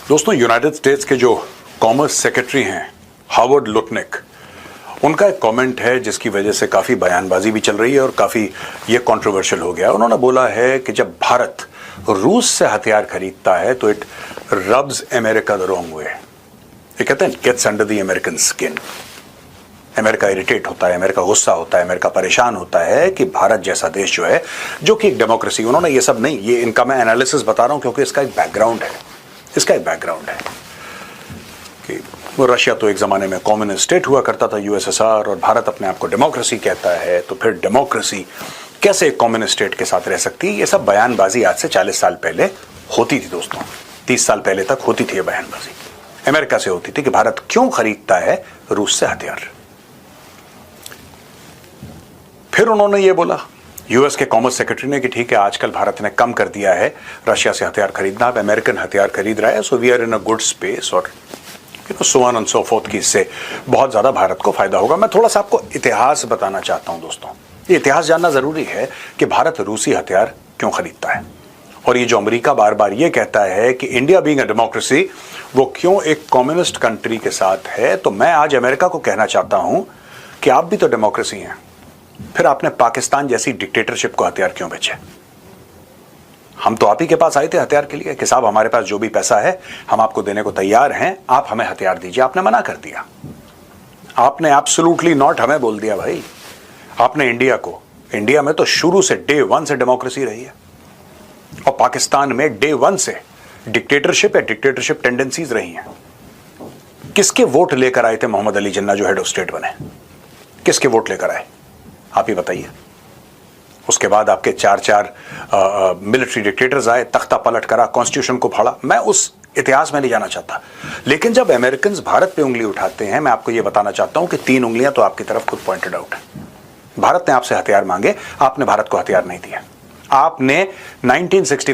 दोस्तों, United states के जो कॉमर्स सेक्रेटरी हैं हावर्ड लुटनिक, उनका एक कमेंट है जिसकी वजह से काफ़ी बयानबाजी भी चल रही है और काफ़ी ये कंट्रोवर्शियल हो गया। उन्होंने बोला है कि जब भारत रूस से हथियार खरीदता है तो it rubs America the wrong way. ये कहते हैं gets under the American skin. America irritate होता है, अमेरिका गुस्सा होता है, अमेरिका परेशान होता है कि भारत जैसा देश जो है, जो कि एक डेमोक्रेसी, उन्होंने ये सब नहीं, ये इनका मैं एनालिसिस बता रहा हूं क्योंकि इसका एक बैकग्राउंड है। इसका एक बैकग्राउंड है कि रशिया तो एक ज़माने में कम्युनिस्ट स्टेट हुआ करता था, यूएसएसआर, और भारत अपने आप को डेमोक्रेसी कहता है, तो फिर डेमोक्रेसी कैसे एक कम्युनिस्ट स्टेट के साथ रह सकती है। ये सब बयानबाजी आज से 40 साल पहले होती थी दोस्तों, 30 साल पहले तक होती थी ये बयानबाजी। अमेरिका से होती थी कि भारत क्यों खरीदता है रूस से हथियार। फिर उन्होंने ये बोला यूएस के कॉमर्स सेक्रेटरी ने कि ठीक है, आजकल भारत ने कम कर दिया है रशिया से हथियार खरीदना, अब अमेरिकन हथियार खरीद रहा है, so we are in a good space, और so on and so forth की इससे बहुत ज्यादा भारत को फायदा होगा। मैं थोड़ा सा आपको इतिहास बताना चाहता हूं दोस्तों। ये इतिहास जानना जरूरी है कि भारत रूसी हथियार क्यों खरीदता है, और ये जो अमेरिका बार बार ये कहता है कि इंडिया बीइंग अ डेमोक्रेसी वो क्यों एक कम्युनिस्ट कंट्री के साथ है। तो मैं आज अमेरिका को कहना चाहता हूं कि आप भी तो डेमोक्रेसी हैं, फिर आपने पाकिस्तान जैसी डिक्टेटरशिप को हथियार क्यों बेचे। हम तो आप ही के पास आए थे हथियार के लिए कि साहब हमारे पास जो भी पैसा है हम आपको देने को तैयार हैं, आप हमें हथियार दीजिए। आपने मना कर दिया, आपने एब्सोल्युटली नॉट हमें बोल दिया भाई। आपने इंडिया में तो शुरू से डे वन से डेमोक्रेसी रही है, और पाकिस्तान में डे वन से डिक्टेटरशिप या डिक्टेटरशिप टेंडेंसीज रही हैं। किसके वोट लेकर आए थे मोहम्मद अली जिन्ना जो हेड ऑफ स्टेट बने? किसके वोट लेकर आए आप ही बताइए। उसके बाद आपके चार मिलिट्री डिक्टेटर्स आए, तख्ता पलट करा, कॉन्स्टिट्यूशन को फाड़ा। मैं उस इतिहास में नहीं जाना चाहता, लेकिन जब अमेरिकन भारत पे उंगली उठाते हैं, मैं आपको यह बताना चाहता हूं कि 3 उंगलियां तो आपकी तरफ खुद पॉइंटेड आउट है। भारत ने आपसे हथियार मांगे, आपने भारत को हथियार नहीं दिया। आपने 1965